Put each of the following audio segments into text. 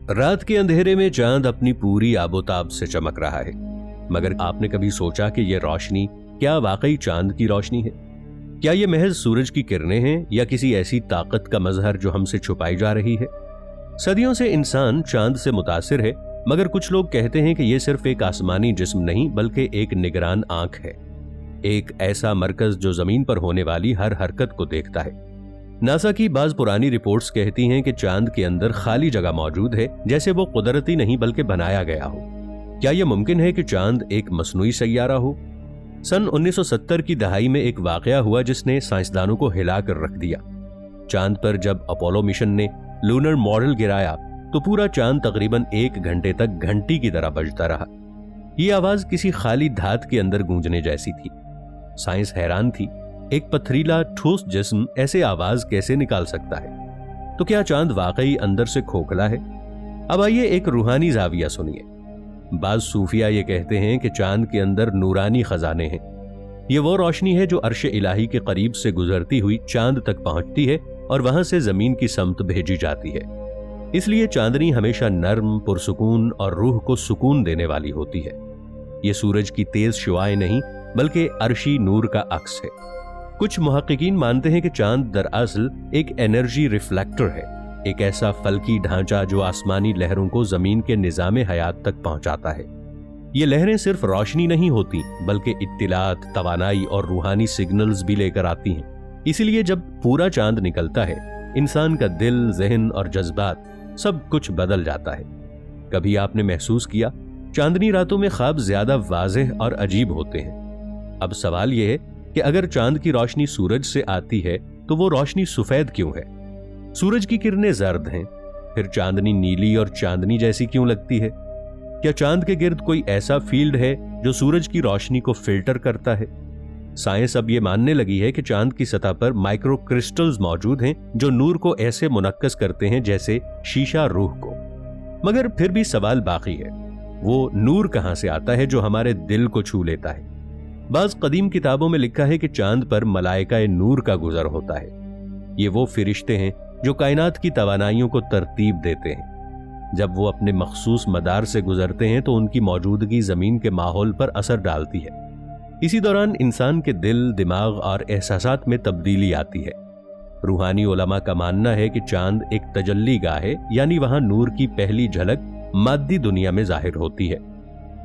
रात के अंधेरे में चांद अपनी पूरी आबोताब से चमक रहा है, मगर आपने कभी सोचा कि यह रोशनी क्या वाकई चांद की रोशनी है? क्या ये महज सूरज की किरणें हैं या किसी ऐसी ताकत का मजहर जो हमसे छुपाई जा रही है? सदियों से इंसान चांद से मुतासिर है, मगर कुछ लोग कहते हैं कि यह सिर्फ एक आसमानी जिस्म नहीं बल्कि एक निगरान आंख है, एक ऐसा मरकज जो जमीन पर होने वाली हर हरकत को देखता है। नासा की बाज पुरानी रिपोर्ट्स कहती हैं कि चांद के अंदर खाली जगह मौजूद है, जैसे वो कुदरती नहीं बल्कि बनाया गया हो। क्या यह मुमकिन है कि चांद एक मसनूई सैयारा हो? सन 1970 की दहाई में एक वाकया हुआ जिसने साइंसदानों को हिला कर रख दिया। चांद पर जब अपोलो मिशन ने लूनर मॉडल गिराया तो पूरा चांद तकरीबन 1 घंटे तक घंटी की तरह बजता रहा। ये आवाज किसी खाली धात के अंदर गूंजने जैसी थी। साइंस हैरान थी, एक पथरीला ठोस जिस्म ऐसे आवाज कैसे निकाल सकता है? तो क्या चांद वाकई अंदर से खोखला है? अब आइए एक रूहानी जाविया सुनिए। बाज सूफिया ये कहते हैं कि चांद के अंदर नूरानी खजाने हैं। ये वो रोशनी है जो अर्श इलाही के करीब से गुजरती हुई चांद तक पहुंचती है और वहां से जमीन की समत भेजी जाती है। इसलिए चांदनी हमेशा नर्म, पुरसुकून और रूह को सुकून देने वाली होती है। ये सूरज की तेज शुआएं नहीं बल्कि अर्शी नूर का अक्स है। कुछ मुहक्किकीन मानते हैं कि चांद दरअसल एक एनर्जी रिफ्लेक्टर है, एक ऐसा फल्की ढांचा जो आसमानी लहरों को जमीन के निजाम हयात तक पहुंचाता है। ये लहरें सिर्फ रोशनी नहीं होती बल्कि इत्तिलात, तवानाई और रूहानी सिग्नल्स भी लेकर आती हैं। इसीलिए जब पूरा चांद निकलता है, इंसान का दिल, जहन और जज्बात सब कुछ बदल जाता है। कभी आपने महसूस किया, चांदनी रातों में ख्वाब ज्यादा वाज़ेह और अजीब होते हैं। अब सवाल यह है कि अगर चांद की रोशनी सूरज से आती है तो वो रोशनी सफेद क्यों है? सूरज की किरणें जर्द हैं, फिर चांदनी नीली और चांदनी जैसी क्यों लगती है? क्या चांद के गिर्द कोई ऐसा फील्ड है जो सूरज की रोशनी को फिल्टर करता है? साइंस अब ये मानने लगी है कि चांद की सतह पर माइक्रो क्रिस्टल्स मौजूद हैं जो नूर को ऐसे मुनक्कस करते हैं जैसे शीशा रूह को। मगर फिर भी सवाल बाकी है, वो नूर कहां से आता है जो हमारे दिल को छू लेता है? बाज कदीम किताबों में लिखा है कि चांद पर मलाइका नूर का गुजर होता है। ये वो फिरिश्ते हैं जो कायनात की तवानाइयों को तरतीब देते हैं। जब वो अपने मखसूस मदार से गुजरते हैं तो उनकी मौजूदगी जमीन के माहौल पर असर डालती है। इसी दौरान इंसान के दिल, दिमाग और एहसासात में तब्दीली आती है। रूहानी उलमा का मानना है कि चांद एक तजल्ली गाह है, यानी वहां नूर की पहली झलक मादी दुनिया में जाहिर होती है।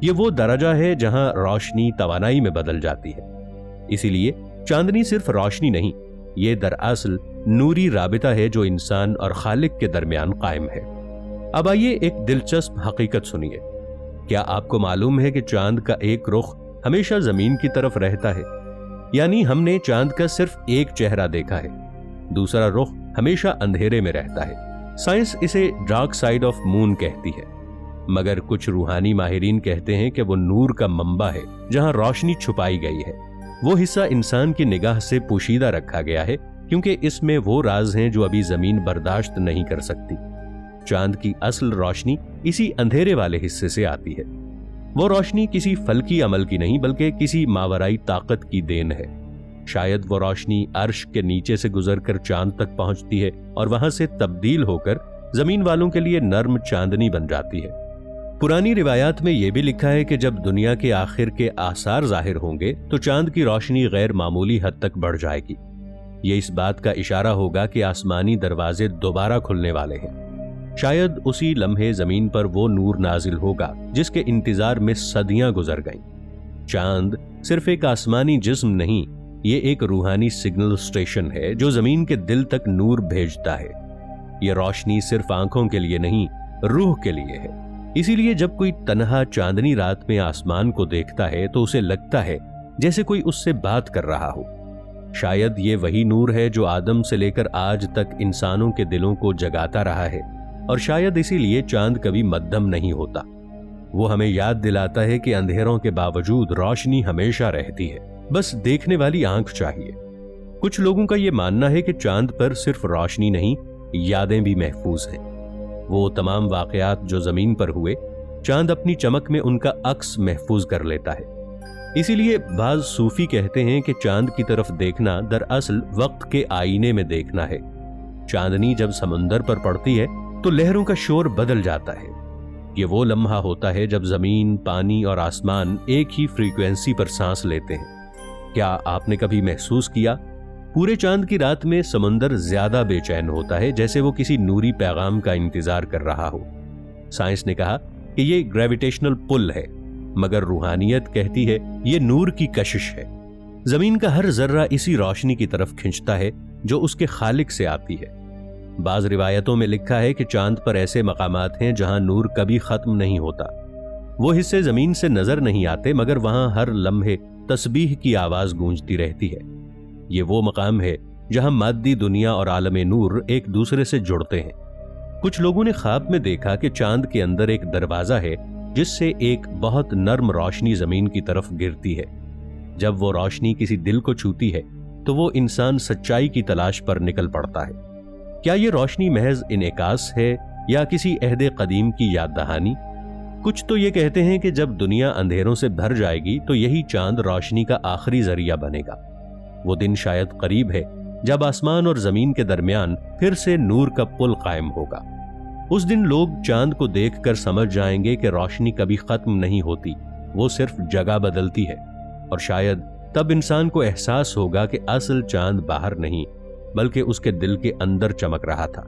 ये वो दरजा है जहां रोशनी तवानाई में बदल जाती है। इसीलिए चांदनी सिर्फ रोशनी नहीं, ये दरअसल नूरी राबिता है जो इंसान और खालिक के दरमियान कायम है। अब आइए एक दिलचस्प हकीकत सुनिए। क्या आपको मालूम है कि चांद का एक रुख हमेशा जमीन की तरफ रहता है? यानी हमने चांद का सिर्फ एक चेहरा देखा है, दूसरा रुख हमेशा अंधेरे में रहता है। साइंस इसे डार्क साइड ऑफ मून कहती है, मगर कुछ रूहानी माहिरीन कहते हैं कि वो नूर का मंबा है जहां रोशनी छुपाई गई है। वो हिस्सा इंसान की निगाह से पोशीदा रखा गया है क्योंकि इसमें वो राज हैं जो अभी जमीन बर्दाश्त नहीं कर सकती। चांद की असल रोशनी इसी अंधेरे वाले हिस्से से आती है। वो रोशनी किसी फल्की अमल की नहीं बल्कि किसी मावराई ताकत की देन है। शायद वो रोशनी अर्श के नीचे से गुजरकर चांद तक पहुंचती है और वहां से तब्दील होकर जमीन वालों के लिए नर्म चांदनी बन जाती है। पुरानी रिवायात में यह भी लिखा है कि जब दुनिया के आखिर के आसार जाहिर होंगे तो चांद की रोशनी गैर मामूली हद तक बढ़ जाएगी। ये इस बात का इशारा होगा कि आसमानी दरवाजे दोबारा खुलने वाले हैं। शायद उसी लम्हे जमीन पर वो नूर नाजिल होगा जिसके इंतजार में सदियां गुजर गईं। चांद सिर्फ एक आसमानी जिस्म नहीं, ये एक रूहानी सिग्नल स्टेशन है जो जमीन के दिल तक नूर भेजता है। ये रोशनी सिर्फ आंखों के लिए नहीं, रूह के लिए है। इसीलिए जब कोई तन्हा चांदनी रात में आसमान को देखता है तो उसे लगता है जैसे कोई उससे बात कर रहा हो। शायद ये वही नूर है जो आदम से लेकर आज तक इंसानों के दिलों को जगाता रहा है, और शायद इसीलिए चांद कभी मद्दम नहीं होता। वो हमें याद दिलाता है कि अंधेरों के बावजूद रोशनी हमेशा रहती है, बस देखने वाली आंख चाहिए। कुछ लोगों का ये मानना है कि चांद पर सिर्फ रोशनी नहीं, यादें भी महफूज हैं। वो तमाम वाकयात जो जमीन पर हुए, चांद अपनी चमक में उनका अक्स महफूज कर लेता है। इसीलिए बाज सूफी कहते हैं कि चांद की तरफ देखना दरअसल वक्त के आईने में देखना है। चांदनी जब समुंदर पर पड़ती है तो लहरों का शोर बदल जाता है। ये वो लम्हा होता है जब जमीन, पानी और आसमान एक ही फ्रीक्वेंसी पर सांस लेते हैं। क्या आपने कभी महसूस किया, पूरे चांद की रात में समंदर ज्यादा बेचैन होता है, जैसे वो किसी नूरी पैगाम का इंतजार कर रहा हो। साइंस ने कहा कि ये ग्रेविटेशनल पुल है, मगर रूहानियत कहती है ये नूर की कशिश है। जमीन का हर जर्रा इसी रोशनी की तरफ खिंचता है जो उसके खालिक से आती है। बाज रिवायतों में लिखा है कि चांद पर ऐसे मकामात हैं जहां नूर कभी खत्म नहीं होता। वो हिस्से जमीन से नजर नहीं आते, मगर वहां हर लम्हे तस्बीह की आवाज गूंजती रहती है। ये वो मकाम है जहां मादी दुनिया और आलमे नूर एक दूसरे से जुड़ते हैं। कुछ लोगों ने ख्वाब में देखा कि चांद के अंदर एक दरवाजा है जिससे एक बहुत नर्म रोशनी जमीन की तरफ गिरती है। जब वो रोशनी किसी दिल को छूती है तो वो इंसान सच्चाई की तलाश पर निकल पड़ता है। क्या ये रोशनी महज इनेकास है या किसी अहद कदीम की याद दहानी? कुछ तो ये कहते हैं कि जब दुनिया अंधेरों से भर जाएगी तो यही चांद रोशनी का आखिरी जरिया बनेगा। वो दिन शायद करीब है जब आसमान और जमीन के दरमियान फिर से नूर का पुल कायम होगा। उस दिन लोग चांद को देखकर समझ जाएंगे कि रोशनी कभी खत्म नहीं होती, वो सिर्फ जगह बदलती है। और शायद तब इंसान को एहसास होगा कि असल चांद बाहर नहीं बल्कि उसके दिल के अंदर चमक रहा था।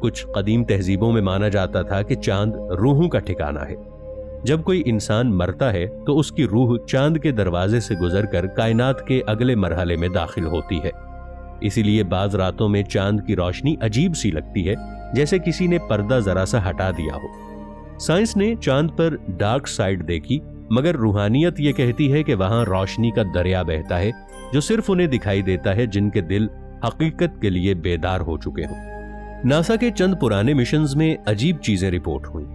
कुछ कदीम तहजीबों में माना जाता था कि चांद रूहों का ठिकाना है। जब कोई इंसान मरता है तो उसकी रूह चांद के दरवाजे से गुजरकर कायनात के अगले मरहले में दाखिल होती है। इसीलिए बाज रातों में चांद की रोशनी अजीब सी लगती है, जैसे किसी ने पर्दा जरा सा हटा दिया हो। साइंस ने चांद पर डार्क साइड देखी, मगर रूहानियत ये कहती है कि वहां रोशनी का दरिया बहता है जो सिर्फ उन्हें दिखाई देता है जिनके दिल हकीकत के लिए बेदार हो चुके हों। नासा के चंद पुराने मिशंस में अजीब चीजें रिपोर्ट हुई।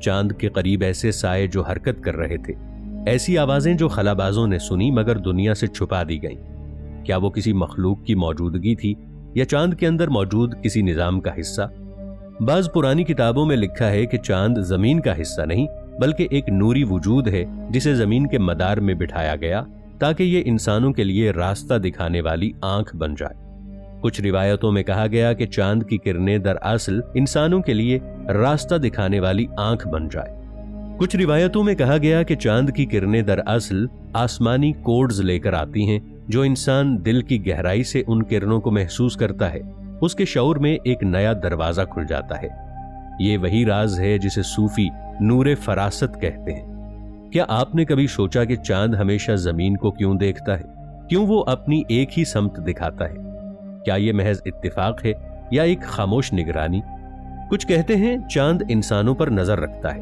चांद के करीब ऐसे साए जो हरकत कर रहे थे, ऐसी आवाजें जो खलाबाजों ने सुनी मगर दुनिया से छुपा दी गईं। क्या वो किसी मखलूक की मौजूदगी थी या चांद के अंदर मौजूद किसी निजाम का हिस्सा? बाज पुरानी किताबों में लिखा है कि चांद जमीन का हिस्सा नहीं बल्कि एक नूरी वजूद है जिसे जमीन के मदार में बिठाया गया ताकि ये इंसानों के लिए रास्ता दिखाने वाली आंख बन जाए। कुछ रिवायतों में कहा गया कि चांद की किरणें दरअसल इंसानों के लिए रास्ता दिखाने वाली आंख बन जाए। कुछ रिवायतों में कहा गया कि चांद की किरणें दरअसल आसमानी कोड्स लेकर आती हैं जो इंसान दिल की गहराई से उन किरणों को महसूस करता है, उसके शऊर में एक नया दरवाजा खुल जाता है। ये वही राज है जिसे सूफी नूरे फरासत कहते हैं। क्या आपने कभी सोचा कि चांद हमेशा जमीन को क्यों देखता है? क्यों वो अपनी एक ही समत दिखाता है? क्या ये महज इत्तेफाक है या एक खामोश निगरानी? कुछ कहते हैं चांद इंसानों पर नजर रखता है,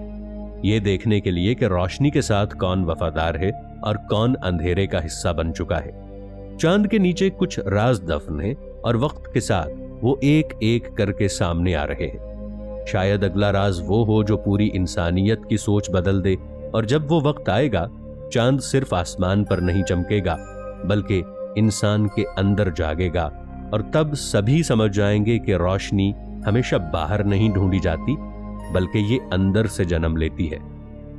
ये देखने के लिए कि रोशनी के साथ कौन वफादार है और कौन अंधेरे का हिस्सा बन चुका है। चांद के नीचे कुछ राज दफन है और वक्त के साथ वो एक एक करके सामने आ रहे हैं। शायद अगला राज वो हो जो पूरी इंसानियत की सोच बदल दे, और जब वो वक्त आएगा चांद सिर्फ आसमान पर नहीं चमकेगा बल्कि इंसान के अंदर जागेगा, और तब सभी समझ जाएंगे कि रोशनी हमेशा बाहर नहीं ढूंढी जाती बल्कि ये अंदर से जन्म लेती है।